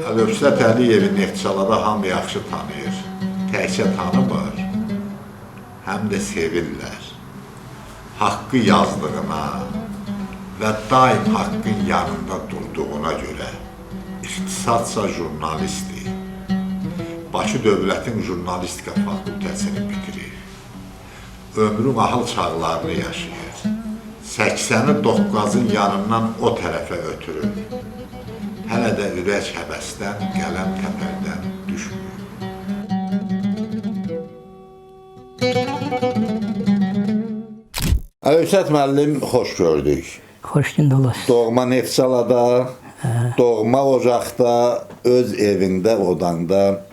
Əlövsət Əliyevi Neftçalada hamı yaxşı tanıyır. Təkcə tanımır, həm də sevirlər. Haqqı yazdığına və daim haqqın yanında durduğuna görə ixtisadca jurnalistdir. Bakı Dövlətin Jurnalistika Fakültəsini bitirir. Ömrü mahal çağlarını yaşayır. 80'i 9'un yanından o tərəfə ötürür. Hələ də ürək həvəsdən, qələm təpərdən düşmür. Əlövsət müəllim, xoş gördük. Xoş gün olasın. Doğma Neftçalada, doğma ocaqda, öz evində, odanda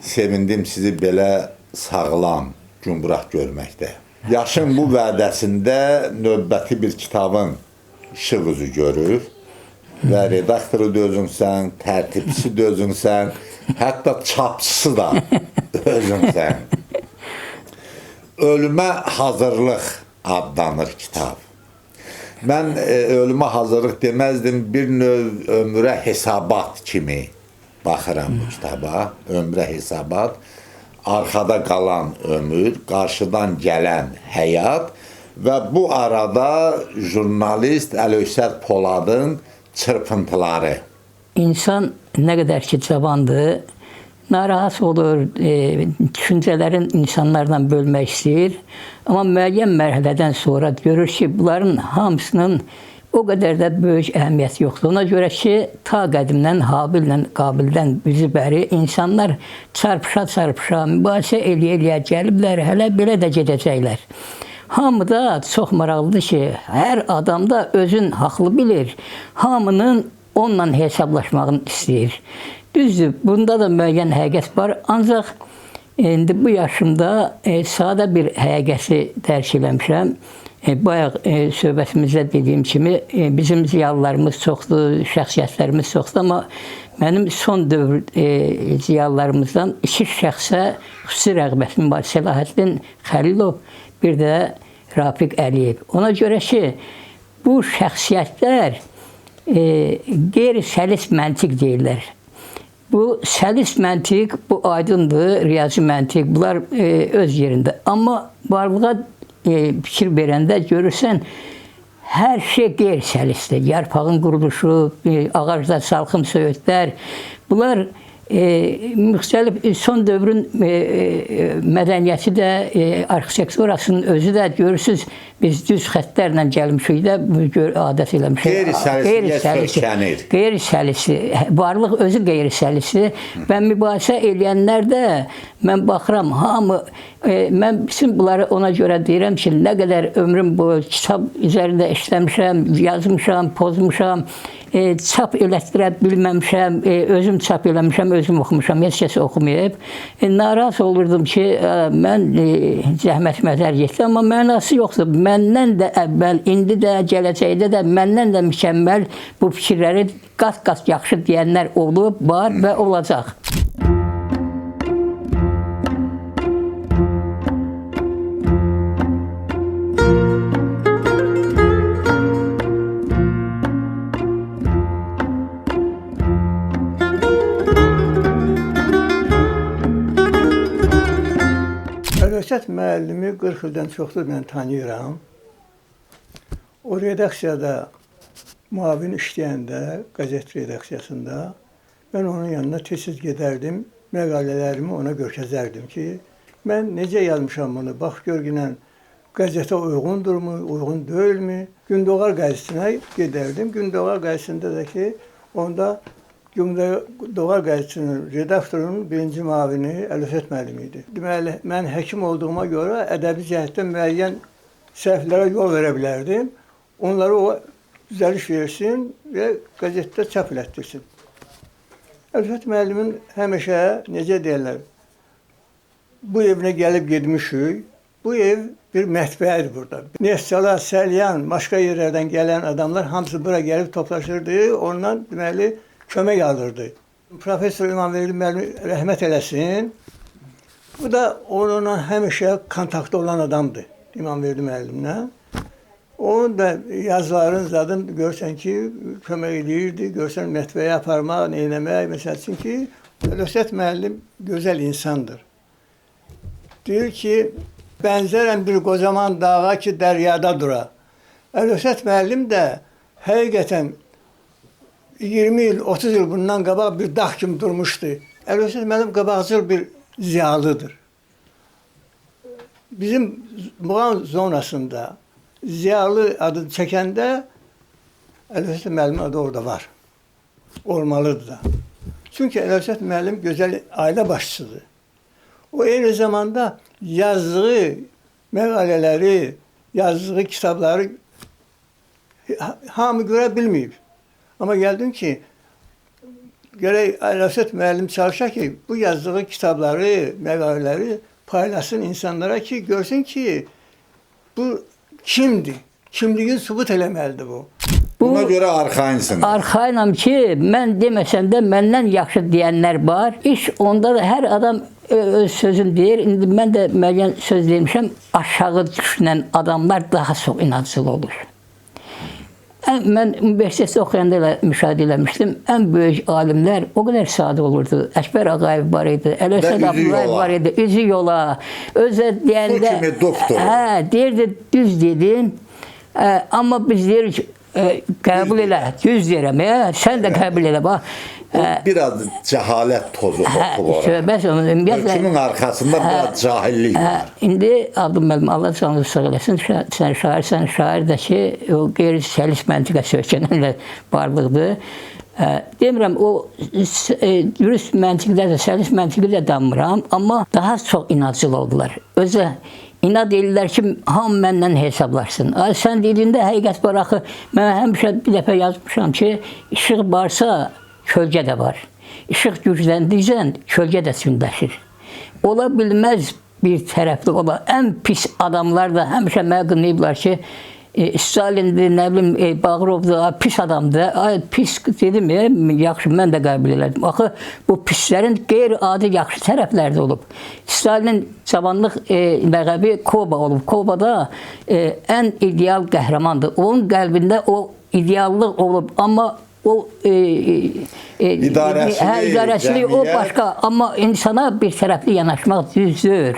sevindim sizi belə sağlam, cümburaq görməkdə. Yaşın bu vədəsində növbəti bir kitabın işıq üzü görür. Və redaktoru da özünsən, tərtibçisi də özünsən, hətta çapçısı da özünsən. Ölümə hazırlıq adlanır kitab. Mən ölümə hazırlıq deməzdim, bir növ ömrə hesabat kimi baxıram bu kitaba. Ömrə hesabat, arxada qalan ömür, qarşıdan gələn həyat və bu arada jurnalist Əlövsət Poladın çırpıntıları. İnsan nə qədər ki cavandır, narahat olur, düşüncələrin insanlardan bölmək istəyir. Amma müəyyən mərhələdən sonra görür ki, bunların hamısının o qədər də böyük əhəmiyyəti yoxdur. Ona görə ki, ta qədimdən, Habillə, Qabildən bizi bəri insanlar çarpışa-çarpışa, mübahisə eləyə-eləyə gəliblər, hələ belə də gedəcəklər. Hamı da çox maraqlıdır ki, hər adam da özün haqlı bilir. Hamının onunla hesablaşmağını istəyir. Düzdür, bunda da müəyyən həqiqət var. Ancaq indi bu yaşımda sadə bir həqiqəti dərk eləmişəm. Bayaq söhbətimizdə dediyim kimi bizim ziyalılarımız çoxdur, şəxsiyyətlərimiz çoxdur. Amma mənim son dövr ziyalılarımızdan iki şəxsə xüsusi rəğbətim var. Səlahəddin Xəlilov, bir də Rafiq Əliyev. Ona görə ki, bu şəxsiyyətlər qeyri-səlis məntiq deyirlər. Bu səlis məntiq, bu aydındır, riyazi məntiq, bunlar öz yerində. Amma varlığa fikir verəndə görürsən, hər şey qeyri-səlisdir. Yarpağın quruluşu, ağacda salxım söyüdlər, bunlar müxtəlif son dövrün mədəniyyəti də, arxitekturasının özü də görürsünüz, biz düz xəttlərlə gəlmişik də, adət eləmişik. Qeyri-səlisi. Qeyri-səlisi. Varlıq özü qeyri-səlisi. Və mübahisə eləyənlər də, mən baxıram, hamı, mən bütün bunları ona görə deyirəm ki, nə qədər ömrüm bu kitab üzərində işləmişəm, yazmışam, pozmuşam, çap elətdirə bilməmişəm, özüm çap eləmişəm, özüm oxumuşam, heç kəs oxumayıb. Narahat olurdum ki, mən zəhmət mədər getdi, amma mənası yoxdur. Məndən də əvvəl, indi də, gələcəkdə də məndən də mükəmməl bu fikirləri qat-qat yaxşı deyənlər olub, var və olacaq. Əlövsət müəllimi 40 ildən çoxdur mən tanıyıram. O redaksiyada müavin işləyəndə, qəzet redaksiyasında mən onun yanına tez-tez gedərdim, məqalələrimi ona görkəzərdim ki, mən necə yazmışam bunu, bax gör ki, qəzetə uyğundurmu, uyğun deyilmi? Gündoğar qəzetinə gedərdim. Gündoğar qəzetində də ki, onda Gündə Doğar qəzetinin redaktorunun birinci müavini Əlövsət müəllim idi. Deməli, mən həkim olduğuma görə ədəbi cəhətdən müəyyən səhvlərə yol verə bilərdim. Onları o düzəliş versin və qəzetdə çap elətdirsin. Əlövsət müəllimin həmişə, necə deyirlər, bu evinə gəlib gedmişik. Bu ev bir mətbəədir burada. Neftçala, Səlyan, başqa yerlərdən gələn adamlar hamısı bura gəlib toplaşırdı. Ondan deməli kömək alırdı. Professor İmamverdi müəllim rəhmət eləsin. Bu da onunla həmişə kontaktda olan adamdır. İmamverdi müəllimlə. Onun da yazıların zadın görsən ki, kömək edirdi. Görsən mətbəyə aparmaq, neynəmək, məsəl üçün ki, Əlövsət müəllim gözəl insandır. Deyir ki, bənzərən bir qocaman dağa ki, dəryada dura. Əlövsət müəllim də həqiqətən 20 il, 30 il bundan qabaq bir dağ kimi durmuşdu. Əlövsət müəllim qabaqcıl bir ziyalıdır. Bizim Muğam zonasında ziyalı adı çəkəndə Əlövsət müəllimin adı orada var. Olmalıdır da. Çünki Əlövsət müəllim gözəl ailə başçısıdır. O eyni zamanda yazdığı məqalələri, yazdığı kitabları hamı görə bilməyib. Amma gəldim ki, gərək Əlövsət müəllim çalışa ki, bu yazdığı kitabları, məqalələri paylaşsın insanlara ki, görsün ki, bu kimdir? Kimliyi sübut eləməlidir bu. Buna görə arxayınsın. Arxayınam ki, mən deməsəm də məndən yaxşı deyənlər var. İş onda da hər adam öz sözünü deyir. İndi mən də müəyyən söz demişəm, aşağı düşünən adamlar daha çox inançlı olur. Mən universitetdə oxuyanda elə müşahidə eləmişdim. Ən böyük alimlər o qədər sadə olurdu. Əkbər Ağayev var idi, Əlövsət Abdullayev var idi, üzü yola. Özə deyəndə, kimi doktor. Deyirdi, düz dedin. Amma biz deyirik, qəbul elə, düz deyirəm, sən də qəbul elə, bax. Biraz cəhalət tozu Söhbət hökmün arxasında biraz cahillik var. İndi Abdul müəllim, Allah canını sağ eləsin, sən şair də ki, o qeyri-sosialist məntiqə sökənənlər varlıqdır. Demirəm, o dürüst məntiqdə də, sosialist məntiqdə də danmıram, amma daha çox inadcıl oldular. Özə inad edirlər ki, hamı məndən hesablaşsın. Sən dediyində həqiqət var, axı, mən həmişə bir dəfə yazmışam ki, işıq varsa, kölgə də var. İşıq gücləndikcə kölgə də sündləşir. Ola bilməz bir tərəfli ola. Ən pis adamlar da həmişə mənə qınayıblar ki, Stalindir, nə bilim, Bağırovdur, pis adamdır. Pis dedim, yaxşı, mən də qəbul elədim. Axı, bu pislərin qeyri-adi yaxşı tərəfləri də olub. Stalinin cavanlıq ləqəbi Koba olub. Koba da ən ideal qəhrəmandır. Onun qəlbində o ideallıq olub. Amma o idarəçilik o başqa. Amma insana bir tərəfli yanaşmaq düzdür.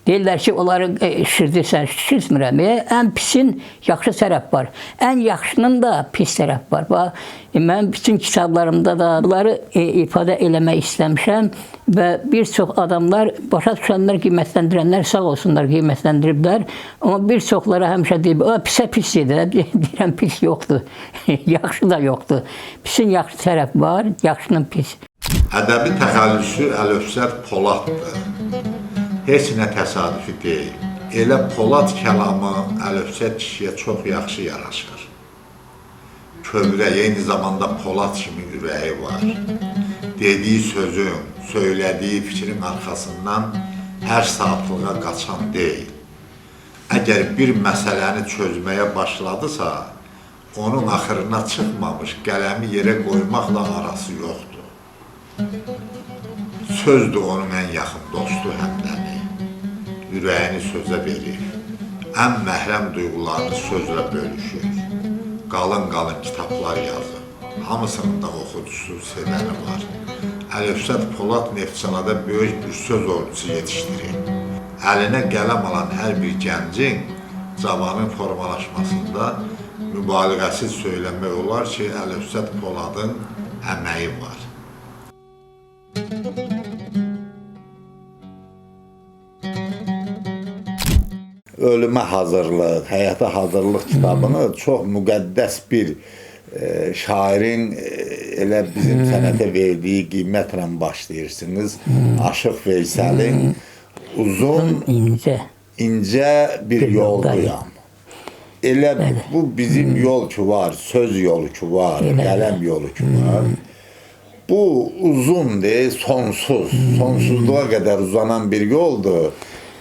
Deyirlər ki, onları şişirdirsən, şişirtmirəm. Ən pisin yaxşı tərəf var. Ən yaxşının da pis tərəf var. Mən bütün kitablarımda da bunları ifadə eləmək istəmişəm və bir çox adamlar, başa düşənlər, qiymətləndirənlər sağ olsunlar, qiymətləndiriblər. Amma bir çoxlara həmişə deyib, pisə pis deyir. Deyirəm, pis yoxdur, yaxşı da yoxdur. Pisin yaxşı tərəf var, yaxşının pis. Ədəbi təxəllüsü Əlövsət Poladdır. Heç nə təsadüfi deyil. Elə Polad kəlamı Əlövsət kişiyə çox yaxşı yaraşır. Kövrək, eyni zamanda Polad kimi ürəyi var. Dediyi sözün, söylədiyi fikrin arxasından hər saatlığa qaçan deyil. Əgər bir məsələni çözməyə başladısa, onun axırına çıxmamış qələmi yerə qoymaqla arası yoxdur. Sözdür onun ən yaxın dostu həmdəmi. Ürəyini sözə verir. Ən məhrəm duyğularını sözlə bölüşür. Qalın-qalın kitablar yazır. Hamısının da oxucusu, sevəni var. Əlövsət Polad Neftçalada böyük bir söz ordusu yetişdirir. Əlinə qələm alan hər bir gəncin cavanın formalaşmasında mübaliğəsiz söyləmək olar ki, Əlövsət Poladın əməyi var. Ölümə hazırlıq, həyata hazırlıq kitabını çox müqəddəs bir şairin elə bizim sənətə verdiyi qiymətlə başlayırsınız. Aşıq Veysel'in uzun, incə bir yoldayam. Elə bu bizim yol ki var, söz yolu ki var, qələm yolu ki var. Bu uzundur, sonsuz, sonsuzluğa qədər uzanan bir yoldur.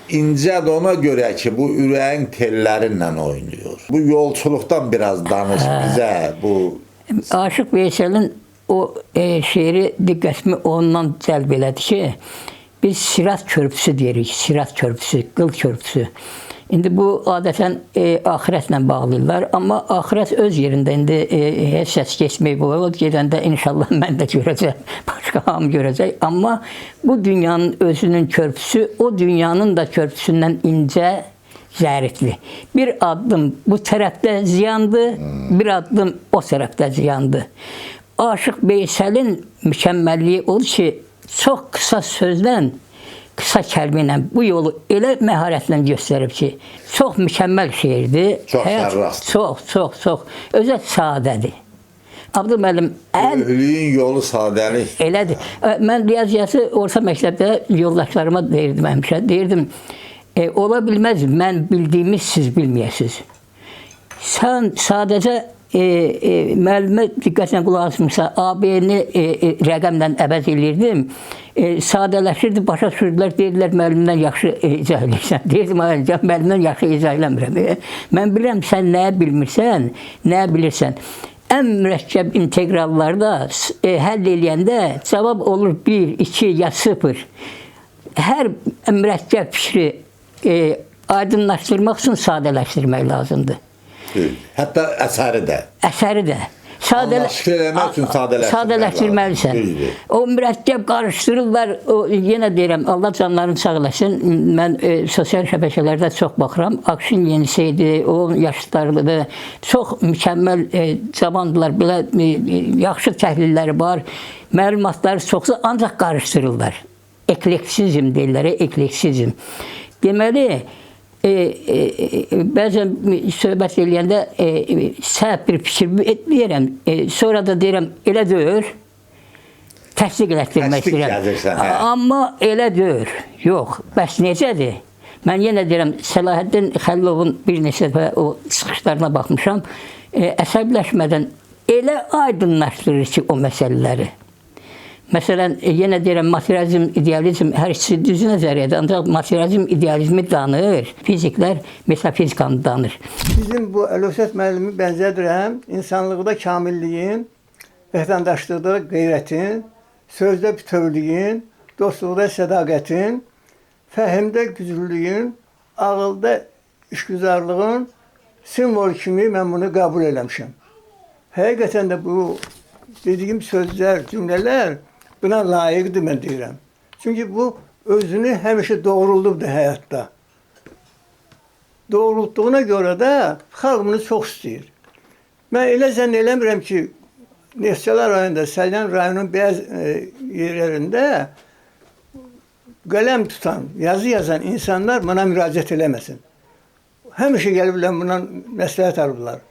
İncə də ona görə ki, bu ürəyin tellərinlə oynayır. Bu yolçuluqdan biraz danış bizə. Bu Aşıq Veysel'in o şeiri diqqətimi ondan cəlb elədi ki, biz Sirat körpüsü deyirik, Sirat körpüsü, qıl körpüsü. İndi bu adətən axirətlə bağlayırlar, amma axirət öz yerində indi heç səs keçmək bu, o gedəndə inşallah mən də görəcəm, başqa hamı görəcək. Amma bu dünyanın özünün körpüsü, o dünyanın da körpüsündən incə, zərifli. Bir addım bu tərəfdə ziyandı, bir addım o tərəfdə ziyandı. Aşıq Veysel'in mükəmməlliyi odur ki, çox qısa sözlə, qısa kəlmə ilə bu yolu elə məharətlə göstərib ki, çox mükəmməl şeirdir. Çox sərrast. Çox. Özü sadədir. Abdülməlim ölüyün yolu sadəlik. Elədir. Mən riyaziyyatı orta məktəbdə yoldaşlarıma deyirdim həmişə. Deyirdim, ola bilməz, mən bildiyimi siz bilməyəsiniz. Sən sadəcə müəllimə diqqətlə qulaq asmışsa, AB-ni rəqəmlə əvəz edirdim. Sadələşirdi, başa düşürdülər, deyirlər, müəllimdən yaxşı izah edirsən. Deyirdim, müəllimdən yaxşı izah eləmirəm. Mən bilirəm, sən nəyə bilmirsən, nəyə bilirsən. Ən mürəkkəb inteqrallarda həll eləyəndə cavab olur 1, 2 ya 0. Hər mürəkkəb fikri aydınlaşdırmaq üçün sadələşdirmək lazımdır. Hətta əsəri də. Əsəri də. Anlaşıq eləmək üçün sadələşdirməlisən. O mürəkkəb qarışdırırlar. Yenə deyirəm, Allah canlarını sağ eləsin. Mən sosial şəbəkələrdə çox baxıram. Akşin Yeniseydi, o yaşlılardır. Çox mükəmməl cavandılar. Belə yaxşı təhlilləri var. Məlumatları çoxsa ancaq qarışdırırlar. Ekleksizm deyirlər, ekleksizm. Deməli, bəzən söhbət eləyəndə səhv bir fikir deyirəm, sonra da deyirəm, elə deyir, təsdiq elətdirmək istəyirəm. Amma elə deyir, yox, bəs necədir? Mən yenə deyirəm, Səlahiddin Xəlilovun bir neçə dəfə o çıxışlarına baxmışam, əsəbləşmədən elə aydınlaşdırır ki, o məsələləri. Məsələn, yenə deyirəm, materializm, idealizm hər ikisi düz nəzəriyyədir, ancaq materializm idealizmi danır, fiziklər metafizikanı danır. Bizim bu Əlövsət müəllimi bənzədirəm, insanlıqda kamilliyin, vətəndaşlıqda qeyrətin, sözdə bütövlüyün, dostluqda sədaqətin, fəhimdə güclülüyün, ağılda işgüzarlığın simvol kimi mən bunu qəbul eləmişəm. Həqiqətən də bu dediyim sözlər, cümlələr buna layiqdir, mən deyirəm. Çünki bu özünü həmişə doğruldubdur həyatda. Doğrultduğuna görə də xalq bunu çox istəyir. Mən elə zənn eləmirəm ki, Neftçala rayonunda, Səlyan rayonunun bəzi yerlərində qələm tutan, yazı yazan insanlar buna müraciət eləməsin. Həmişə gəliblər buna məsləhət alıblar.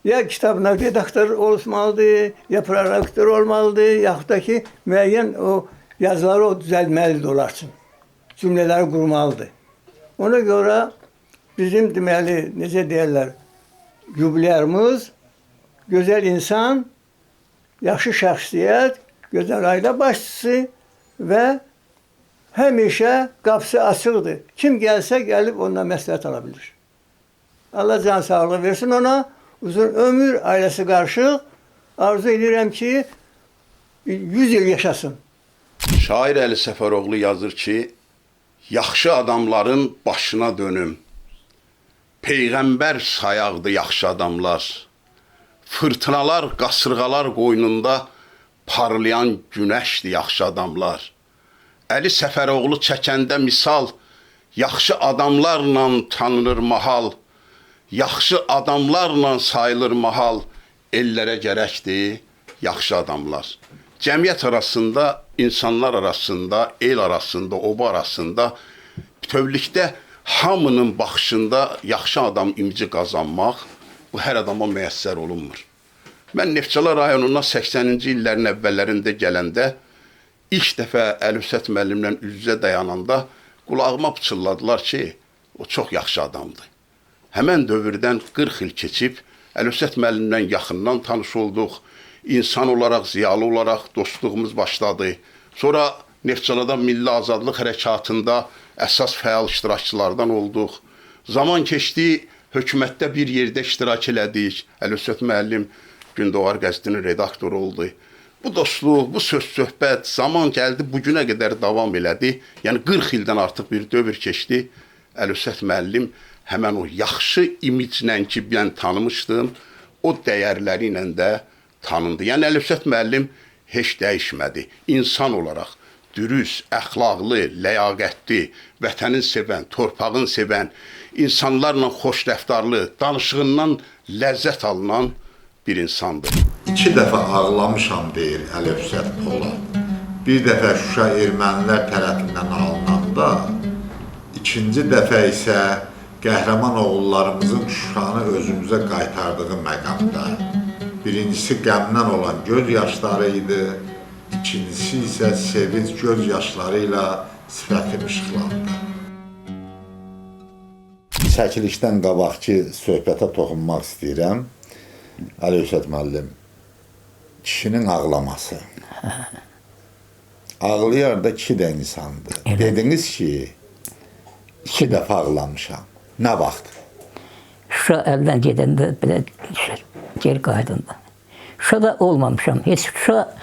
Ya kitabına redaktor olmalıdır, ya prorektor olmalıdır, yaxud da ki, müəyyən o yazıları o düzəltməlidir onlar üçün. Cümlələri qurmalıdır. Ona görə bizim deməli, necə deyərlər, yubilyarımız, gözəl insan, yaxşı şəxsiyyət, gözəl ailə başçısı və həmişə qapısı açıqdır. Kim gəlsə gəlib ondan məsləhət ala bilir. Allah can sağlığı versin ona. Uzun ömür, ailəsi qarışıq. Arzu edirəm ki, 100 il yaşasın. Şair Əli Səfəroğlu yazır ki, yaxşı adamların başına dönüm. Peyğəmbər sayaqdı yaxşı adamlar. Fırtınalar, qasırğalar qoynunda parlayan günəşdi yaxşı adamlar. Əli Səfəroğlu çəkəndə misal, yaxşı adamlarla tanınır mahal. Yaxşı adamlarla sayılır mahal, ellərə gərəkdir yaxşı adamlar. Cəmiyyət arasında, insanlar arasında, el arasında, oba arasında, bütövlükdə hamının baxışında yaxşı adam imci qazanmaq, bu hər adama müyəssər olunmur. Mən Neftçala rayonuna 80-ci illərin əvvəllərində gələndə ilk dəfə Əlövsət müəllimlə üz-üzə dayananda qulağıma pıçılladılar ki, o çox yaxşı adamdır. Həmən dövrdən 40 il keçib Əlövsət müəllimlə yaxından tanış olduq. İnsan olaraq, ziyalı olaraq dostluğumuz başladı. Sonra Neftçalada Milli Azadlıq Hərəkatında əsas fəal iştirakçılardan olduq. Zaman keçdi, hökumətdə bir yerdə iştirak elədik. Əlövsət müəllim Gündoğar qəzetinin redaktoru oldu. Bu dostluq, bu söz-söhbət zaman gəldi, bugünə qədər davam elədi. Yəni 40 ildən artıq bir dövr keçdi. Əlövsət müəllim həmən o yaxşı imiclə ki, mən tanımışdım, o dəyərləri ilə də tanındı. Yəni Əlövsət müəllim heç dəyişmədi. İnsan olaraq dürüst, əxlaqlı, ləyaqətli, vətənin sevən, torpağın sevən, insanlarla xoş rəftarlı, danışığından ləzzət alınan bir insandır. 2 dəfə ağlamışam deyir Əlövsət Polad. Bir dəfə Şuşa ermənilər tərəfindən alınanda, ikinci dəfə isə qəhrəman oğullarımızın Şuşanı özümüzə qaytardığı məqamda. Birincisi qəmdən olan göz yaşları idi, ikincisi isə sevinç göz yaşları ilə sifətim işıqlandı. Çəkilişdən qabaqki söhbətə toxunmaq istəyirəm. Əlövsət müəllim, kişinin ağlaması. Ağlayar da kişi də insandır. Evet. Dediniz ki, 2 dəfə ağlamışam. Nə vaxt? Şuşa əldən gedəndə belə geri qayıdında. Şuşada olmamışam. Heç Şuşa,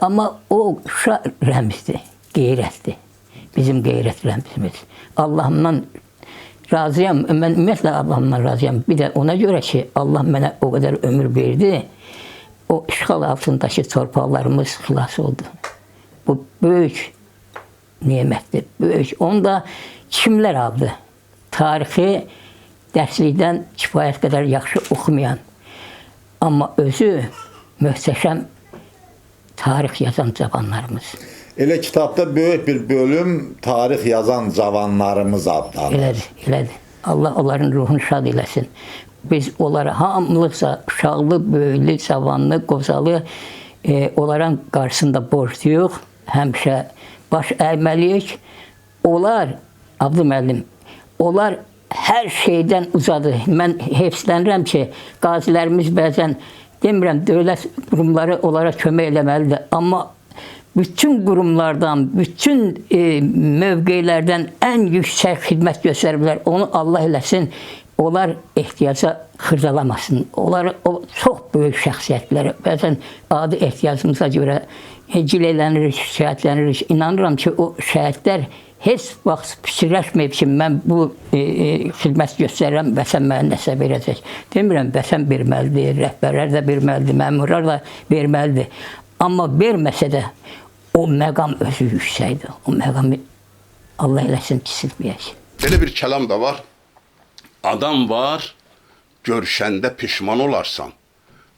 amma o Şuşa rəmzdir, qeyrətdir. Bizim qeyrət rəmzimiz. Allahımdan razıyam, mən ümumiyyətlə Allahımdan razıyam. Bir də ona görə ki, Allah mənə o qədər ömür verdi, o işğal altındakı torpaqlarımız xilas oldu. Bu böyük nemətdir, böyük. Onu da kimlər aldı? Tarixi dərslikdən kifayət qədər yaxşı oxumayan, amma özü möhtəşəm tarix yazan cavanlarımız. Elə kitabda böyük bir bölüm tarix yazan cavanlarımız adlanır. Elədir. Allah onların ruhunu şad eləsin. Biz onlara hamılıqsa uşaqlı, böyüklü, cavanlı, qozalı onların qarşısında borcluyuq. Həmişə baş əyməliyik. Onlar, Abdü müəllim, onlar hər şeydən uzadı. Mən hepslənirəm ki, qazilərimiz bəzən, demirəm, dövlət qurumları onlara kömək eləməlidir. Amma bütün qurumlardan, bütün mövqelərdən ən yüksək xidmət göstəriblər. Onu Allah eləsin, onlar ehtiyaca xırdalamasın. Onlar çox böyük şəxsiyyətlər. Bəzən adi ehtiyacımıza görə gilələnirik, şikayətlənirik. İnanıram ki, o şəhidlər heç vaxt fikirləşməyib ki, mən bu xidmət göstərirəm, vətən mənə nəsə verəcək. Demirəm, vətən verməlidir, rəhbərlər də verməlidir, məmurlar da verməlidir. Amma verməsə də o məqam özü yüksəkdir. O məqamı Allah eləsin kisilməyək. Belə bir kəlam da var. Adam var, görüşəndə pişman olarsan.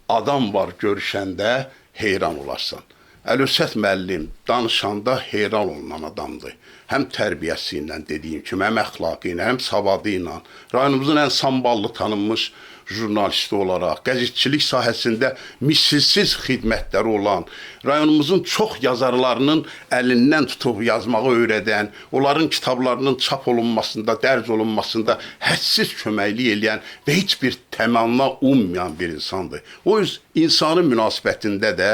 Adam var, görüşəndə heyran olarsan. Əlövsət müəllim danışanda heyran olunan adamdır. Həm tərbiyəsi ilə dediyim kimi, həm əxlaqı ilə, həm savadı ilə. Rayonumuzun ən samballı tanınmış jurnalisti olaraq, qəzetçilik sahəsində misilsiz xidmətləri olan, rayonumuzun çox yazarlarının əlindən tutub yazmağı öyrədən, onların kitablarının çap olunmasında, dərc olunmasında hədsiz köməklik eləyən və heç bir təmanna ummayan bir insandır. O yüz insani münasibətində də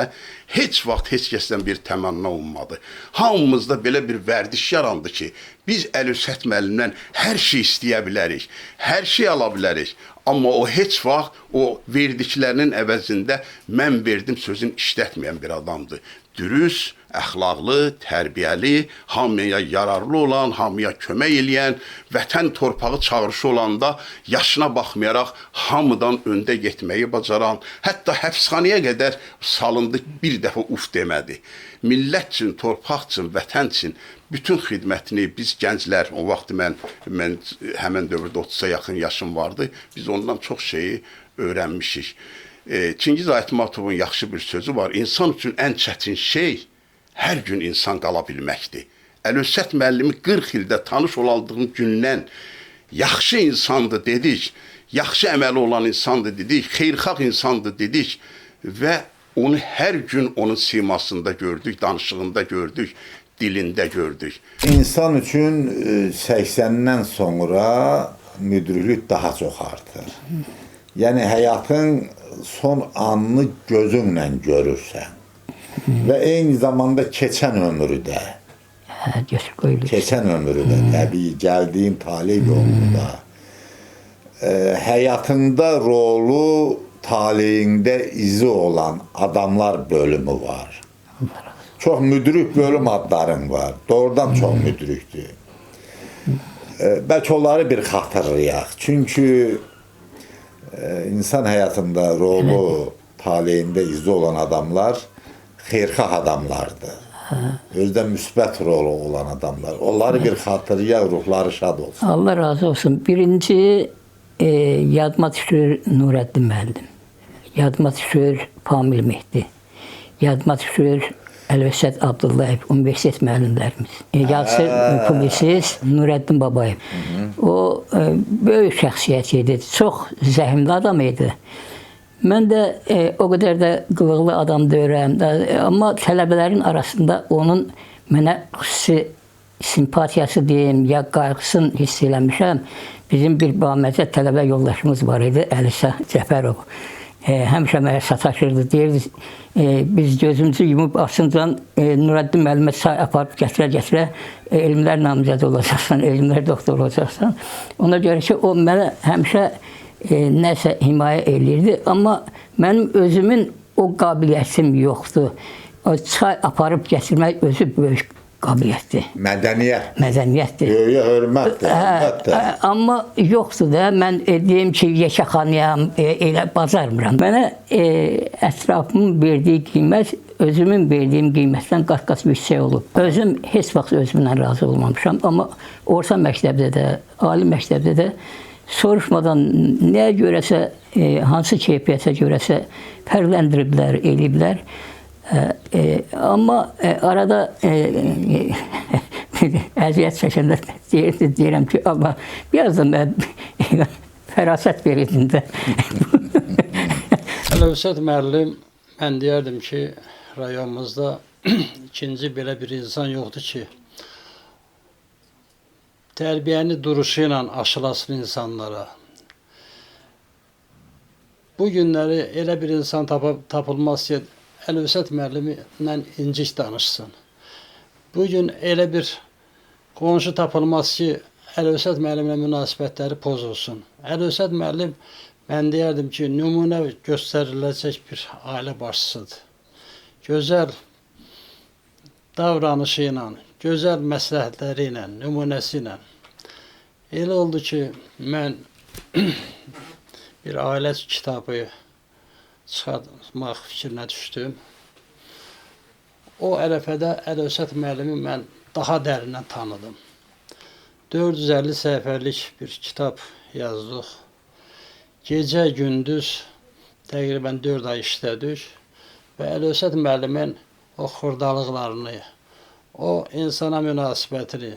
heç vaxt heç kəsdən bir təmanna ummadı. Hamımızda belə bir vərdiş yarandı ki, biz Əlövsət müəllimdən hər şey istəyə bilərik, hər şey ala bilərik. Amma o heç vaxt o verdiklərinin əvəzində mən verdim sözünü işlətməyən bir adamdır. Dürüst, əxlaqlı, tərbiyəli, hamıya yararlı olan, hamıya kömək eləyən, vətən torpağı çağırışı olanda yaşına baxmayaraq hamıdan öndə getməyi bacaran, hətta həbsxanaya qədər salındı, bir dəfə uf demədi. Millət üçün, torpaq üçün, vətən üçün bütün xidmətini biz gənclər, o vaxt mən həmən dövrdə 30-a yaxın yaşım vardı, biz ondan çox şeyi öyrənmişik. Çingiz Aytmatovun yaxşı bir sözü var, insan üçün ən çətin şey hər gün insan qala bilməkdir. Əlövsət müəllimi 40 ildə tanış olandığım gündən yaxşı insandır dedik, yaxşı əməli olan insandır dedik, xeyirxah insandır dedik. və onu hər gün onun simasında gördük, danışığında gördük, dilində gördük. İnsan üçün 80-dən sonra müdriklik daha çox artır. Yəni həyatın son anını gözünlə görürsən və eyni zamanda keçən ömrü də, keçən ömrü də, təbii gəldiyin talih yolunu da, həyatında rolu, talihində izi olan adamlar bölümü var. Çox müdrik bölüm adların var. Doğrudan çox müdrikdir. Bəlkə onları bir xatırlayaq. Çünki insan həyatında rolu, talihində izi olan adamlar xeyirxah adamlardır. Özdə müsbət rolu olan adamlar. Onları bir xatırlayaq, ruhları şad olsun. Allah razı olsun. Birinci yadıma düşür Nurəddin müəllim. Yadıma düşür Pamil Mehdi. Yadıma düşür Əlvəsət Abdullayev, universitet müəllimlərimiz. Yazısı publisist Nurəddin Babayev. O böyük şəxsiyyət idi. Çox zəhmli adam idi. Mən də o qədər də qılıqlı adam deyirəm. Amma tələbələrin arasında onun mənə xüsusi simpatiyası deyim, ya qayğısını hiss eləmişəm. Bizim bir baməcə tələbə yoldaşımız var idi, Əlisə Cəfərov. Həmişə mənə sataşırdı, deyirdi, biz gözümüzü yumub açınca Nurəddin müəllimə çay aparıb gətirə-gətirə elmlər namizədi olacaqsan, elmlər doktor olacaqsan. Ona görə ki, o mənə həmişə nəsə himayə eləyirdi, amma mənim özümün o qabiliyyətim yoxdur. O çay aparıb gətirmək özü böyük qabiliyyətdir. Mədəniyyət. Mədəniyyətdir. Böyüyə hörmətdir, əlbəttə. Amma yoxdur da, mən deyim ki, yekəxanıyam, elə bacarmıram. Mənə ətrafımın verdiyi qiymət, özümün verdiyim qiymətdən qat-qat yüksək olub. Özüm heç vaxt özümdən razı olmamışam, amma orta məktəbdə də, ali məktəbdə də soruşmadan nəyə görəsə, hansı keyfiyyətə görəsə fərqləndiriblər, eləyiblər. Amma arada əziyyət çəkəndə deyirəm ki, amma biraz da mən fərasət verirdim də. Əlövsət müəllim, mən deyərdim ki, rayonumuzda ikinci belə bir insan yoxdur ki, tərbiyəni duruşu ilə aşılasın insanlara. Bu günləri elə bir insan tapılmaz ki, Əlövsət müəllimlə incik danışsın. Bugün elə bir qonşu tapılmaz ki, Əlövsət müəllimlə münasibətləri pozulsun. Əlövsət müəllim, mən deyərdim ki, nümunə göstəriləcək bir ailə başçısıdır. Gözəl davranışı ilə, gözəl məsləhətləri ilə, nümunəsi ilə. Elə oldu ki, mən bir ailə kitabı çıxartmaq fikrinə düşdüm. O ərəfədə Əlövsət müəllimi mən daha dərindən tanıdım. 450 səhifəlik bir kitab yazdıq. Gecə, gündüz təqribən 4 ay işlədik və Əlövsət müəllimin o xırdalıqlarını, o insana münasibətini,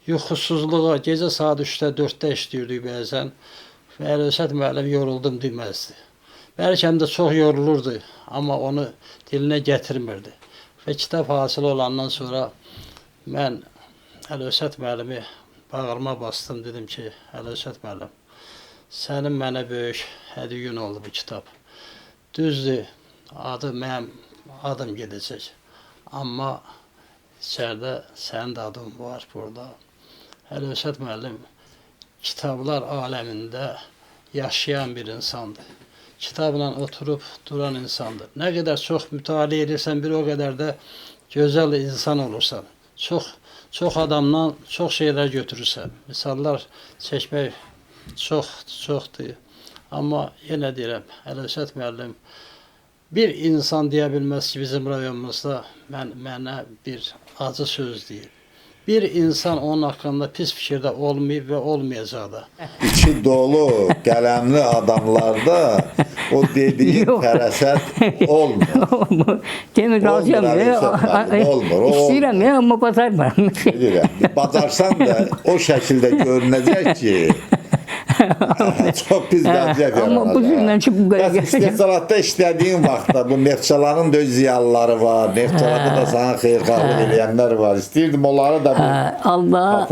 yuxusuzluğa, gecə saat 3-də, 4-də işləyirdik bəzən və Əlövsət müəllim yoruldum deməzdi. Bəlkə də çox yorulurdu, amma onu dilinə gətirmirdi. Və kitab hasil olandan sonra mən Əlövsət müəllimi bağırma bastım, dedim ki, Əlövsət müəllim, sənin mənə böyük hədiyyin oldu bu kitab. Düzdür, mənim adım gedəcək, amma içəridə sənin də adın var burada. Əlövsət müəllim kitablar aləmində yaşayan bir insandır. Kitabla oturub duran insandır. Nə qədər çox mütaliə edirsən, bir o qədər də gözəl insan olursan. Çox adamdan çox şeylər götürürsən. Misallar çəkmək çoxdur. Amma yenə deyirəm, Əlövsət müəllim bir insan deyə bilməz ki, bizim rayonumuzda mənə bir acı söz deyir. Bir insan onun haqqında pis fikirdə olmayıb və olmayacaq da. İçi dolu, qələmli adamlarda o dediyi fərasət olmur. Demin razıyam. Olmur. İstəyirəm, amma bacarmıram. Bacarsan da o şəkildə görünəcək ki, Çox pis vəziyyət yaranacaq. Amma bu günlə ki, bu qədər Bəs istehsalatda işlədiyin vaxtda bu neftçaların da öz ziyalıları var. Neftçalarda da sana xeyirxahlıq eləyənlər var. İstəyirdim onları da bir Allah,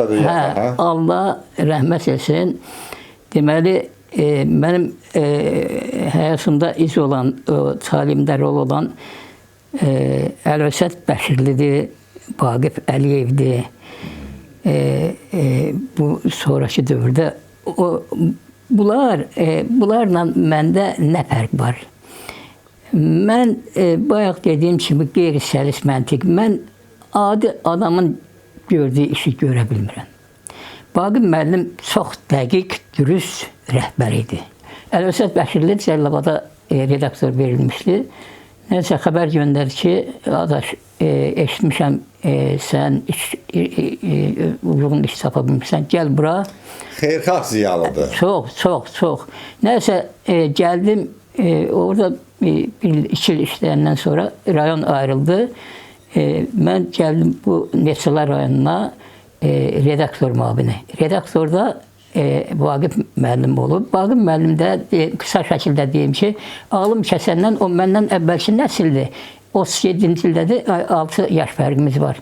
Allah rəhmət etsin. Deməli, mənim həyatımda iz olan, talimdə rol olan Əlövsət Bəşirlidir, Vaqif Əliyevdir. Bu sonraki dövrdə bunlarla məndə nə fərq var? Mən bayaq dediyim kimi qeyri-səlis məntiq, mən adi adamın gördüyü işi görə bilmirəm. Vaqif müəllim çox dəqiq, dürüst rəhbər idi. Əlövsət Bəşirli Cəlilabada redaktor verilmişdi. Nəsə xəbər göndərdi ki, adaş, eşitmişəm, sən uyğun iş tapa bilmirsən, gəl bura. xeyirxah ziyalıdır. Çox. Nəsə gəldim, orada iki il işləyəndən sonra rayon ayrıldı. Mən gəldim bu Neftçalar rayonuna redaktor müavini. Redaktorda Vaqif müəllim olub. Vaqif müəllim də qısa şəkildə deyim ki, ağlım kəsəndən o məndən əvvəlki nəsildir. 37-ci ildədir, 6 yaş fərqimiz var.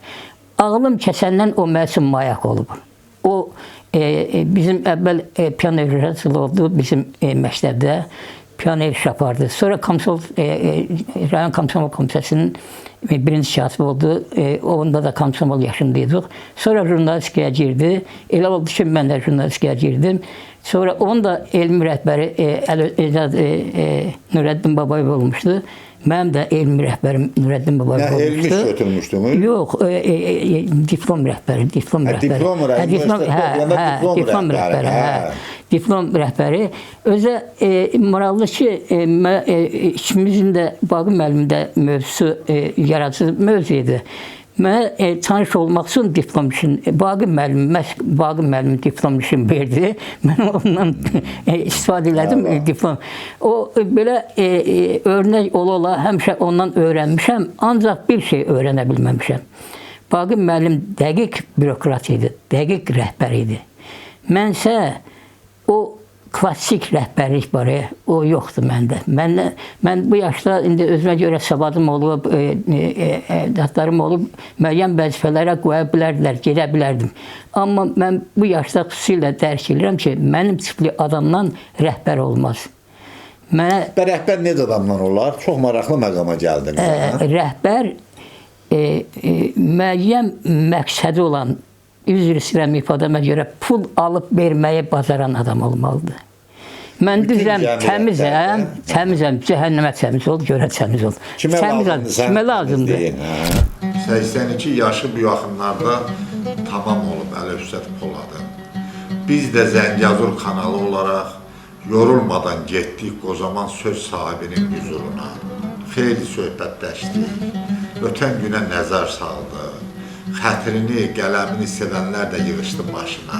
Ağlım kəsəndən o mənim mayak olub. O bizim əvvəl pioner rəhbərçiliyi oldu bizim məktəbdə. Pioner iş yapardı. Sonra rayon komsomol komitəsinin birinci katibi oldu. Onda da komsomol yaşındaydıq. Sonra jurnalistikaya girdi. Elə oldu ki, mən də jurnalistikaya girdim. Sonra onun da elmi rəhbəri Nurəddin Babayev olmuşdu. Mənim də elmi rəhbərim Nurəddin Babayev olmuşdu. Elmi iş götürmüşdünüz? Yox, diplom rəhbəri. Diplom rəhbəri. Özə maraqlı ki, ikimizin də Vaqif müəllimin də mövzusu yaradıcı mövzu idi. Mənə tanış olmaq üçün diplom işin, Vaqif müəllim diplom işin verdi. Mən ondan istifadə elədim diplom. O belə örnək ola həmişə ondan öyrənmişəm, ancaq bir şey öyrənə bilməmişəm. Vaqif müəllim dəqiq bürokrat idi, dəqiq rəhbər idi. Mənsə o klassik rəhbərlik var, o yoxdur məndə. Mən bu yaşda indi özümə görə savadım olub, dəftərim olub, müəyyən vəzifələrə qoya bilərdilər, gedə bilərdim. Amma mən bu yaşda xüsusilə dərk edirəm ki, mənim tipli adamdan rəhbər olmaz. Rəhbər necə adamdan olar? Çox maraqlı məqama gəldiniz. Rəhbər müəyyən məqsədi olan, üzr istəyirəm ifadəmə görə pul alıb verməyi bacaran adam olmalıdır. Mən düzəm, təmizəm, cəhənnəmə təmiz ol, görə təmiz ol. Kimə lazımdır? 82 yaşı bu yaxınlarda tamam olub Əlövsət Poladın. Biz də Zəngəzur kanalı olaraq yorulmadan getdik o zaman söz sahibinin huzuruna. Xeyli söhbətləşdik, ötən günə nəzər saldı. Xətrini, qələmini sevənlər də yığışdı başına.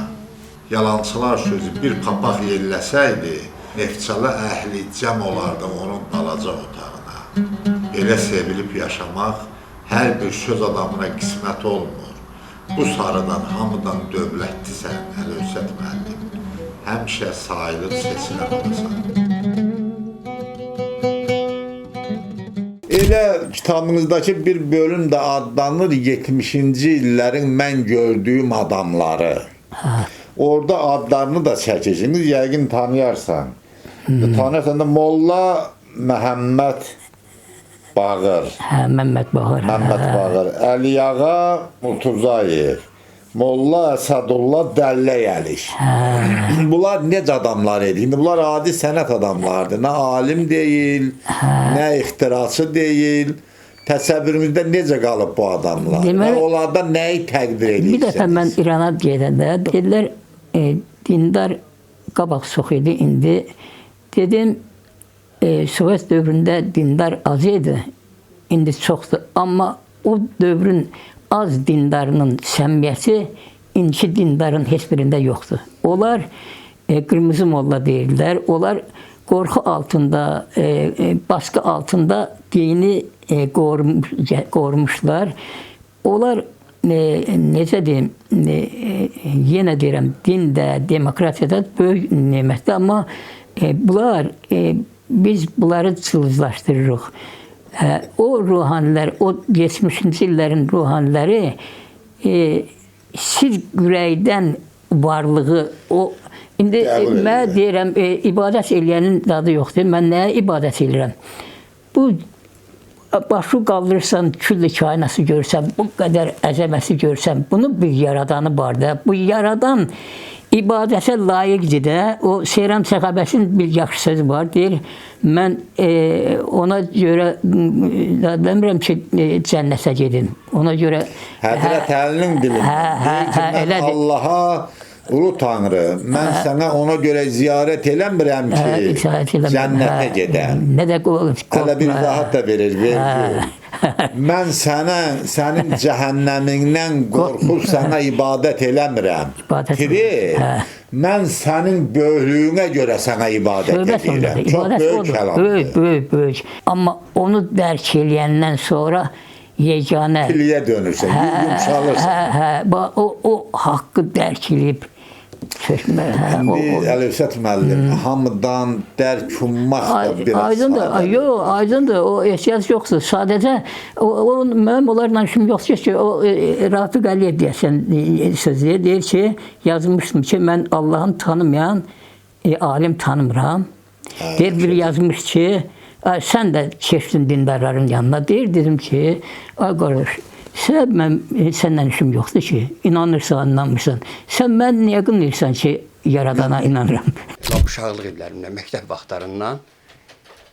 Yalançılar sözü bir papaq yelləsəydi, neftçalı əhli cəm olardı onun balaca otağına. Belə sevilib yaşamaq hər bir söz adamına qismət olmur. Bu sarıdan, hamıdan dövlətlisən, Əlövsət müəllim. Həmişə sayılır, seçilən olasan. Elə kitabınızdakı bir bölüm də adlanır 70-ci illərin mən gördüyüm adamları. Orada adlarını da çəkirsiniz, yəqin tanıyarsan. Tanıyarsan da Molla Məhəmməd Bağır. Məmməd Bağır. Əliyağa Murtuzayev. Molla Əsədullah Dəlləyəliş. Bunlar necə adamlar idi? İndi bunlar adi sənət adamlardır. Nə alim deyil, nə ixtiraçı deyil. Təsəvvürümüzdə necə qalıb bu adamlar? Və onlardan nəyi təqdir edirsiniz? Bir dəfə mən İrana gedəndə dedilər, dindar qabaq çox idi indi. Dedim, Sovet dövründə dindar az idi, indi çoxdur. Amma o dövrün az dindarının səmiyyəti indiki dindarın heç birində yoxdur. Onlar qırmızı molla deyirlər. Onlar qorxu altında, baskı altında dini qorumuşlar. Onlar necə deyim, yenə deyirəm, din də, demokratiya da böyük nemətdir, amma biz bunları cılızlaşdırırıq. O ruhanilər, o 70-ci illərin ruhaniləri siz ürəkdən varlığı, indi mən deyirəm, ibadət eləyənin dadı yoxdur. Mən nəyə ibadət edirəm? Bu başı qaldırırsan, külli kainatı görsən, bu qədər əzəməti görsən, bunu bir yaradanı var da. Bu yaradan ibadətə layiqdir də. O Seyran Səxavəsinin bir yaxşı sözü var, deyir, mən ona görə demirəm ki, cənnətə gedin. Ona görə... Həzrət Əlinin dilində deyir ki, mən Allaha, Ulu Tanrı, mən sənə ona görə ziyarət eləmirəm ki, cənnətə gedəm. Hələ bir izahat da verir, mən sənin cəhənnəmindən qorxub sənə ibadət eləmirəm. Mən sənin böyüklüyünə görə sənə ibadət edirəm. Çox böyük kəlamdır. Böyük. Amma onu dərk eləyəndən sonra yeganə... Piliyə dönürsən, yumşalırsan. O haqqı dərk edib Əlövsət müəllim, hamıdan dərk olmaq da biraz aydındır, o ehtiyac yoxdur. Sadəcə, mənim onlarla işim yoxdur ki, o Rafiq Əliyev deyəsən sözü deyir ki, yazmışdım ki, mən Allah'ın tanımayan alim tanımıram. Deyir, bir yazmış ki, sən də keçdin dindarların yanına. Deyir, dedim ki, ay qardaş, səndən işim yoxdur ki, inanırsan, inanmırsan. Sən mən niyə qınırsan ki, yaradana inanıram? Uşaqlıq illərimdən, məktəb vaxtlarından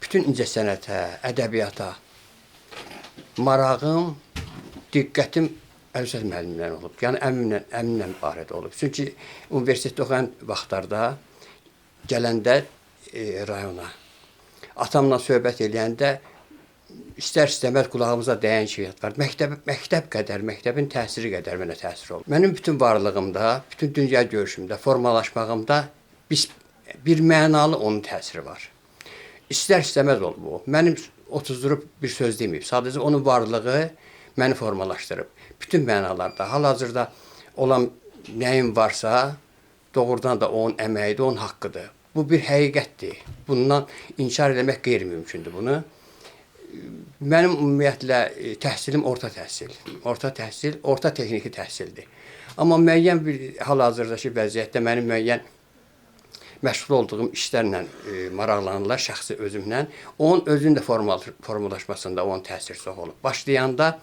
bütün incəsənətə, ədəbiyyata marağım, diqqətim Əlövsət müəllimdən olub. Yəni əmimlə barədə olub. Çünki universitetdə oxuyan vaxtlarda gələndə rayona, atamla söhbət eləyəndə istər-istəməz qulağımıza dəyən şeyət var. Məktəb qədər, məktəbin təsiri qədər mənə təsir oldu. Mənim bütün varlığımda, bütün dünya görüşümdə, formalaşmağımda bir mənalı onun təsiri var. İstər-istəməz olub bu. Mənim otuzdurub bir söz deməyib. Sadəcə onun varlığı məni formalaşdırıb. Bütün mənalarda, hal-hazırda olan nəyim varsa, doğrudan da onun əməyidir, onun haqqıdır. Bu bir həqiqətdir. Bundan inkar eləmək qeyri-mümkündür bunu. Mənim ümumiyyətlə təhsilim orta təhsil, orta texniki təhsildir. Amma müəyyən bir hal-hazırdakı vəziyyətdə mənim müəyyən məşğul olduğum işlərlə maraqlanırlar, şəxsi özümlə. Onun özünün də formalaşmasında onun təsiri çox olub. Başlayanda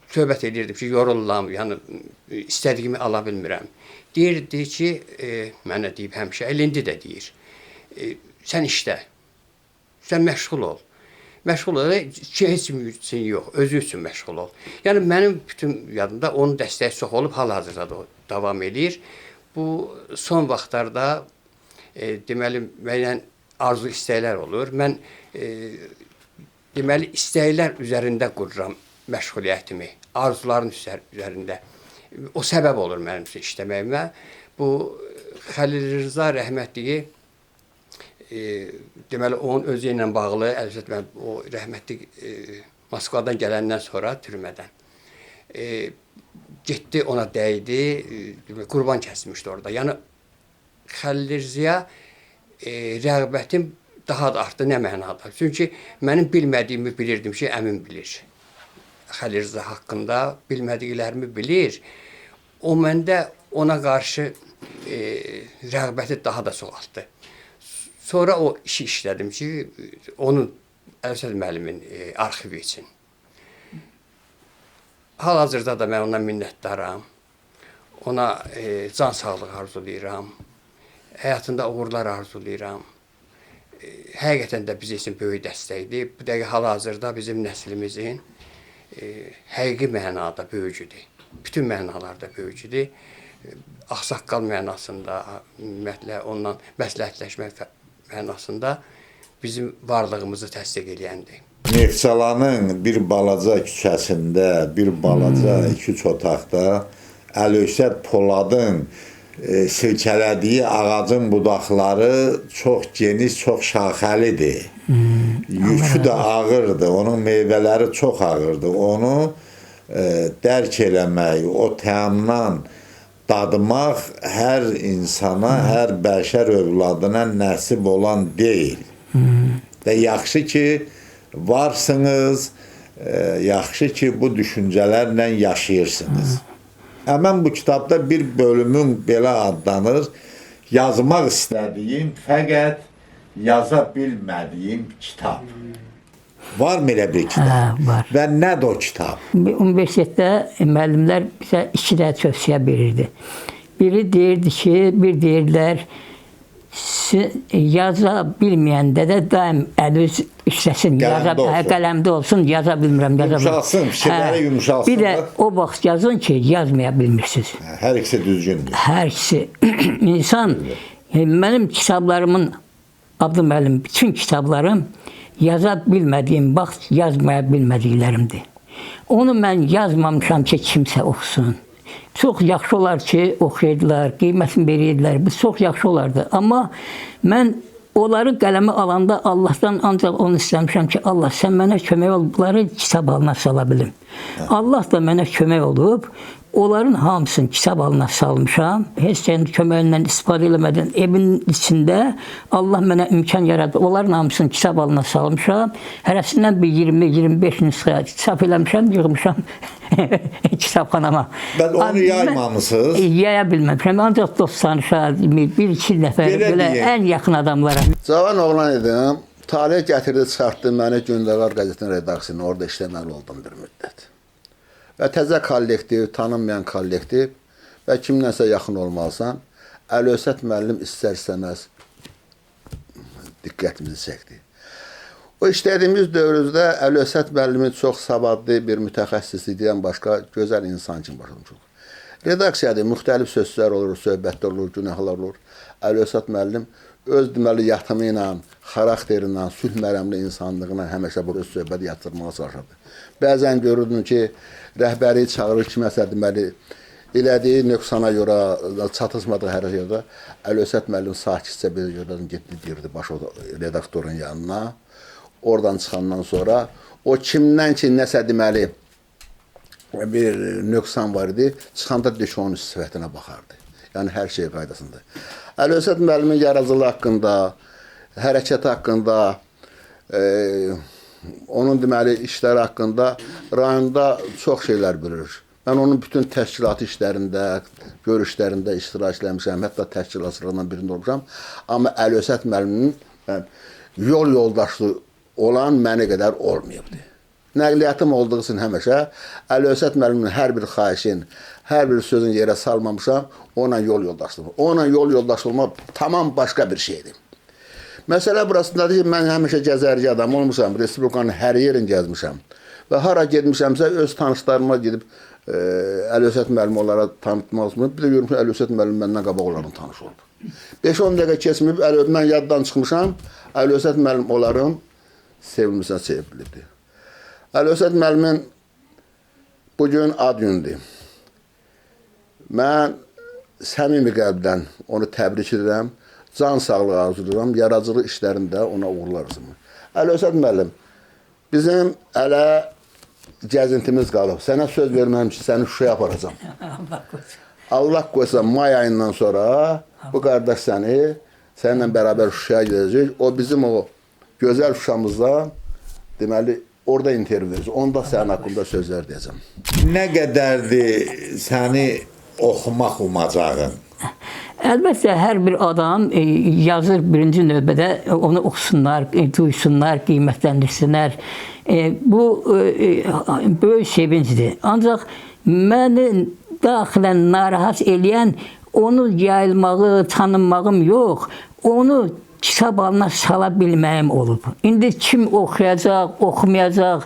söhbət edirdim ki, yorulam, yəni istədiyimi ala bilmirəm. Deyirdi ki, mənə deyib həmişə, indi də deyir, sən işlə, sən məşğul ol. Məşğul ol, heç üçün yox, özü üçün məşğul ol. Yəni, mənim bütün yadımda onun dəstəyi çox olub, hal-hazırda da davam edir. Bu, son vaxtlarda, deməli, müəyyən arzu istəklər olur. Mən, deməli, istəklər üzərində qururam məşğuliyyətimi, arzuların üzərində. O səbəb olur mənim üçün işləməyimə. Bu, Xəlil Rza rəhmətliyi, deməli, onun özü ilə bağlı, Əlövsət müəllim, o rəhmətli Moskvadan gələndən sonra türmədən getdi, ona dəydi, qurban kəsmişdi orada. Yəni, Xəlil Rzaya rəğbətim daha da artdı, nə mənada? Çünki mənim bilmədiyimi bilirdim ki, əmin bilir. Xəlil Rza haqqında bilmədiklərimi bilir. O məndə ona qarşı rəğbəti daha da çoxaltdı. Sonra o işi işlədim ki, onun Əlövsət müəllimin arxivi üçün. Hal-hazırda da mən ona minnətdaram. Ona can sağlığı arzulayıram. Həyatında uğurlar arzulayıram. Həqiqətən də biz üçün böyük dəstəkdir. Bu dəqiqə hal-hazırda bizim nəslimizin həqiqi mənada böyücüdür. Bütün mənalarda böyücüdür. Ağsaqqal mənasında, ümumiyyətlə, onunla məsləhətləşmək mənasında bizim varlığımızı təsdiq edəndir. Neftçalanın bir balaca küçəsində, bir balaca 2-3 otaqda Əlövsət Poladın silkələdiyi ağacın budaqları çox geniş, çox şaxəlidir. Yükü də ağırdır, onun meyvələri çox ağırdır. Onu dərk eləmək, o təamdan dadmaq hər insana, hər bəşər övladına nəsib olan deyil. Və yaxşı ki, varsınız, yaxşı ki, bu düşüncələrlə yaşayırsınız. Həmən bu kitabda bir bölümün belə adlanır, yazmaq istədiyim, fəqət yaza bilmədiyim kitab. Varmı elə bir kitab? Hə, var. Və nədir o kitab? Universitetdə müəllimlər bizə 2 dənə tövsiyə verirdi. Biri deyirdi ki, deyirlər, yaza bilməyəndə də daim əliniz işləsin, qələmdə olsun, yaza bilmirəm, Yumuşalsın, fikirləri yumuşalsın. Bir də o vaxt yazın ki, yazmaya bilmirsiniz. Hər ikisi düzgündür. Hər ikisi. İnsan, mənim kitablarımın, Abdul müəllim, bütün kitablarım yaza bilmədiyim vaxt yazmaya bilmədiklərimdir. Onu mən yazmamışam ki, kimsə oxusun. Çox yaxşı olar ki, oxuyurdular, qiymətini verirdilər. Bu çox yaxşı olardı. Amma mən onları qələmə alanda Allahdan ancaq onu istəmişəm ki, Allah sən mənə kömək ol, bunları kitab halına sala bilim. Allah da mənə kömək olub, onların hamısını kitab halına salmışam. Heç kəsin köməyindən istifadə eləmədən evin içində Allah mənə imkan yaradı. Onların hamısını kitab halına salmışam. Hərəsindən bir 20-25 nüsxə çap eləmişəm, yığmışam kitabxanama. Bəs onu yaymamısınız? Yaya bilməmişəm. Ancaq dost tanışa, 1-2 nəfər belə ən yaxın adamlara. Cavan oğlan idim. Talih gətirdi, çıxartdı məni Gündəlar qəzetinin redaksiyasına. Orada işləməli oldum bir müddət. Və təzə kollektiv, tanınmayan kollektiv və kimlənsə yaxın olmalısan, Əli Özsət müəllim istər-istəməz diqqətimizi çəkdi. O işlədiyimiz dövrümüzdə Əli Özsət müəllimin çox savadlı bir mütəxəssislikdən başqa gözəl insan kimi başlamışıq. Redaksiyada müxtəlif sözlər olur, söhbətlər olur, günahlar olur. Əli Özsət müəllim öz deməli yatımı ilə, xarakterlə, sülh mərəmli insanlığına həmişə bu öz söhbəti yatırmağa çalışırdı. Bəzən görürdüm ki, rəhbəri çağırır kiməsə deməli elədiyi nöqsana görə, çatışmadığı hər yerdə Əli Özsət müəllim sakitcə bir yerdən getdi, girdi baş redaktorun yanına. Oradan çıxandan sonra o kimdən ki nəsə deməli bir nöqsan var idi, çıxanda düş onun sifətinə baxardı. Yəni hər şey qaydasındadır. Əli Özsət müəllimin yaradıcılığı haqqında, hərəkəti haqqında, onun deməli işləri haqqında rayonda çox şeylər bilir. Mən onun bütün təşkilatı işlərində, görüşlərində iştirak eləmişəm, hətta təşkilatçılarından birində olmuşam. Amma Əli Özsət müəlliminin yol yoldaşlığı olan mənə qədər olmayıbdı. Nəqliyyatım olduğu üçün həmişə Əli Özsət müəllimin hər bir xahişin, hər bir sözün yerə salmamışam, onunla yol yoldaşlığım. Onunla yol yoldaşlığıma tamam başqa bir şeydir. Məsələ burasındadır ki, mən həmişə gəzərci adam olmuşam, Respublikanın hər yerini gəzmişəm. Və hara gedmişəmsə, öz tanışlarıma gedib Əli Özsət müəllim onlara tanıtmaq üçün, bir də görmüşəm, Əli Özsət müəllim məndən qabaq onların tanış oldu. 5-10 dəqiqə keçməyib, mən yaddan çıxmışam, Əli Özsət müəllim onların sevimlisine sevib. Əli Özsət müəllimin bugün ad gündür. Mən səmimi qəlbdən onu təbrik edirəm, can sağlığı arzulayıram, yaradıcılıq işlərində ona uğurlar arzulayıram. Əli Özsət müəllim, bizim ələ gəzintimiz qalıb. Sənə söz verməm ki, səni Şuşaya aparacam. Allah qoysa may ayından sonra bu qardaş səninlə bərabər Şuşaya gedəcək. O bizim o gözəl Şuşamızda deməli orada intervyu verəcək. Onda sənin haqqında sözlər deyəcəm. Nə qədərdir səni oxumaq umacağın? Əlbəttə, hər bir adam yazır birinci növbədə, onu oxusunlar, duysunlar, qiymətləndirsinlər. Bu böyük sevincdir. Ancaq məni daxilən narahat eləyən onu yayılmağı, tanınmağım yox, onu kitab halına sala bilməyim olub. İndi kim oxuyacaq, oxumayacaq.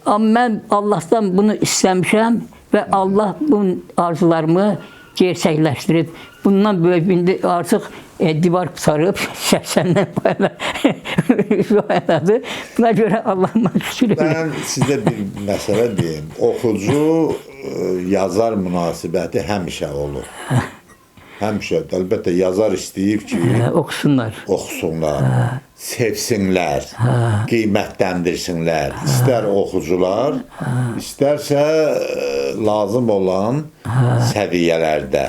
Amma mən Allahdan bunu istəmişəm və Allah bu arzularımı gerçəkləşdirib. Bundan böyük indi artıq divar qutarıb, səndən payladı. Buna görə Allahıma şükür edirəm. Mən sizə bir məsələ deyim. Oxucu yazar münasibəti həmişə olur. Həmişə, əlbəttə yazar istəyib ki, Oxusunlar. oxusunlar, sevsinlər, qiymətləndirsinlər. İstər oxucular, istərsə lazım olan səviyyələrdə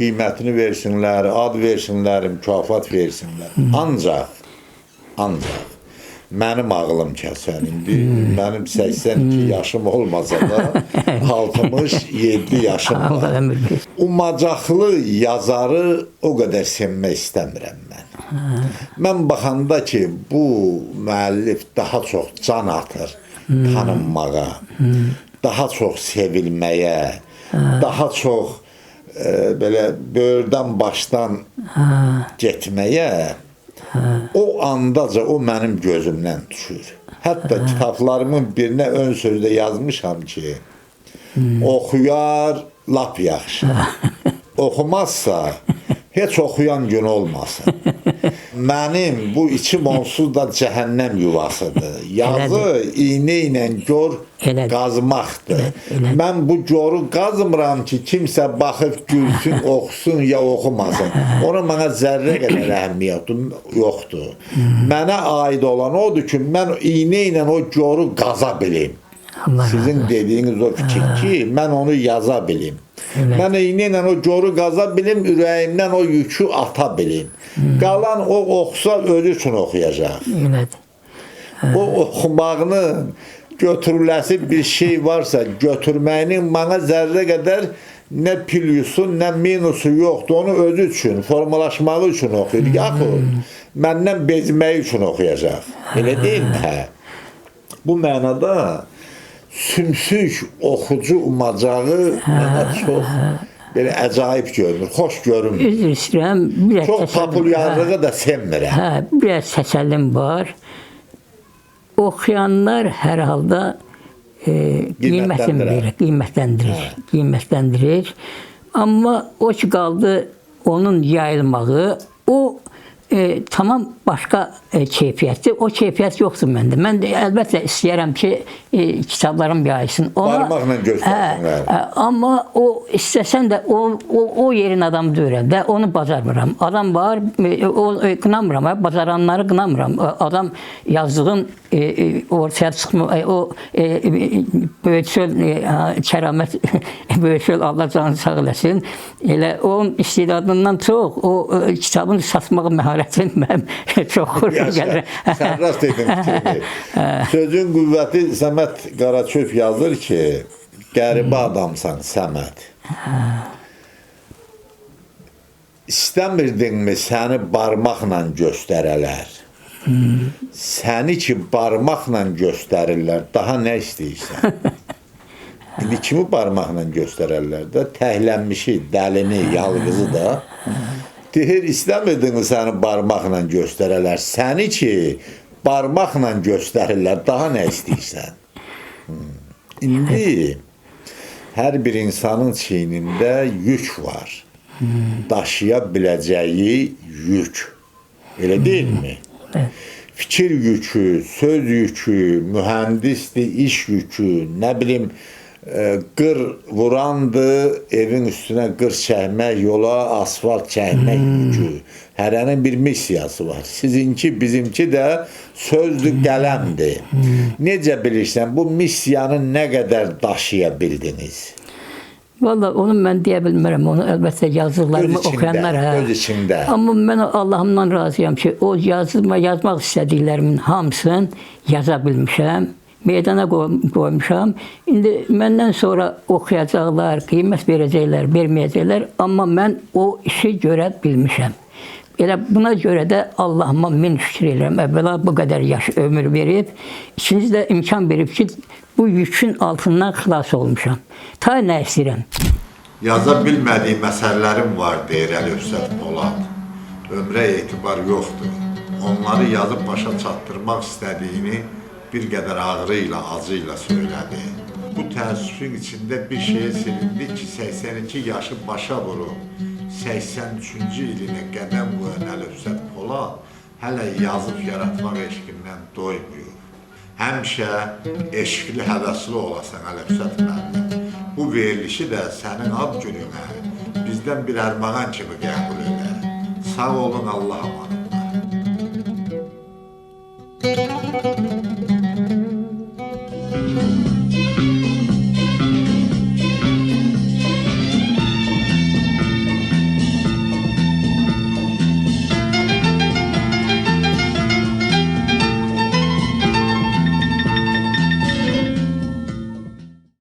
qiymətini versinlər, ad versinlər, mükafat versinlər. Ancaq mənim ağlım kəsən indi, mənim 82 yaşım olmasa da 67 yaşım Allah var. ömür versin. Umacaqlı yazarı o qədər sevmək istəmirəm mən. Mən baxanda ki, bu müəllif daha çox can atır tanınmağa, daha çox sevilməyə, daha çox belə böyürdən başdan getməyə, o andaca o mənim gözümdən düşür. Hətta kitablarımın birinə ön sözdə yazmışam ki, oxuyar lap yaxşı, oxumazsa heç oxuyan gün olmasın. Mənim bu içim onsuz da cəhənnəm yuvasıdır. Yazı iynə ilə gör qazmaqdır. Mən bu göru qazmıram ki, kimsə baxıb gülsün, oxusun ya oxumasın. Ona mənə zərrə qədər əhəmiyyət yoxdur. Mənə aid olan odur ki, mən iynə ilə o göru qaza bilim. Sizin dediyiniz o fikir ki, mən onu yaza bilim. Mən iynə ilə o göru qaza bilim, ürəyimdən o yükü ata bilim. Qalan o oxusa özü üçün oxuyacaq. O oxumağının götürüləsi bir şey varsa, götürməyinin mənə zərrə qədər nə plyusu, nə minusu yoxdur. Onu özü üçün, formalaşmağı üçün oxuyur. Yaxud məndən bezməyi üçün oxuyacaq. Elə deyilmi? Hə. Bu mənada sümsük oxucu umacağı mənə çox belə əcaib görünür, xoş görünmür. Üzr istəyirəm. Çox populyarlığı da sevmirəm. Hə, biraz təsəllim var. Oxuyanlar hər halda qiymətləndirir. Amma o ki qaldı onun yayılmağı, o tamam başqa keyfiyyətdir. O keyfiyyət yoxdur məndə. Mən də əlbəttə istəyərəm ki, kitablarım yayılsın. Barmaqla göstərsinlər. Amma o istəsən də o yerin adamı deyirəm də, onu bacarmıram. Adam var, qınamıram, bacaranları qınamıram. Adam yazdığın ortaya çıxmır, o Böyükçöl kəramət, Böyükçöl Allah canını sağ eləsin. Elə onun istedadından çox, o kitabın satmağı məharətin mənim çox xoşuma gəlir. Sən rast edin fikrini. Sözün qüvvəti Səməd Qaraçöp yazır ki, qəribə adamsan Səməd. İstəmirdinmi səni barmaqla göstərələr? Səni ki barmaqla göstərirlər, daha nə istəyirsən? İndi kimi barmaqla göstərərlər də, təhlənmişi, dəlini, yalqızı da. Deyir, istəmirdinmi səni barmaqla göstərərlər? Səni ki barmaqla göstərirlər, daha nə istəyirsən? İndi hər bir insanın çiynində yük var. Daşıya biləcəyi yük. Elə deyilmi? Fikir yükü, söz yükü, mühəndisdir, iş yükü, nə bilim, qır vurandı, evin üstünə qır çəkmək, yola asfalt çəkmək yükü. Hərənin bir missiyası var. Sizinki, bizimki də sözdür, qələmdir. Necə bilirsən, bu missiyanı nə qədər daşıya bildiniz? Valla onu mən deyə bilmərəm. Onu əlbəttə yazdıqlarımı oxuyanlar. Öz içində. Amma mən Allahımdan razıyam ki, o yazmaq istədiklərimin hamısını yaza bilmişəm. Meydana qoymuşam. İndi məndən sonra oxuyacaqlar, qiymət verəcəklər, verməyəcəklər. Amma mən o işi görə bilmişəm. Elə buna görə də Allahıma min şükür edirəm. Əvvəla bu qədər yaş ömür verib, ikinci də imkan verib ki, bu yükün altından xilas olmuşam. Ta nə istəyirəm? Yaza bilmədiyi məsələlərim var, deyir Əlövsət Polad. Ömrə etibar yoxdur. Onları yazıb başa çatdırmaq istədiyini bir qədər ağrı ilə, acı ilə söylədi. Bu təəssüfün içində bir şeye silindi ki, 82 yaşı başa vurub, 83-cü ilinə qədəm qoyan Əlövsət Polad hələ yazıb yaratmaq eşqindən doymuyur. Həmişə eşqli, həvəsli olasan Əlövsət müəllim. Bu verilişi də sənin ad gününə bizdən bir ərmağan kimi qəbul edə. Sağ olun, Allah amanında.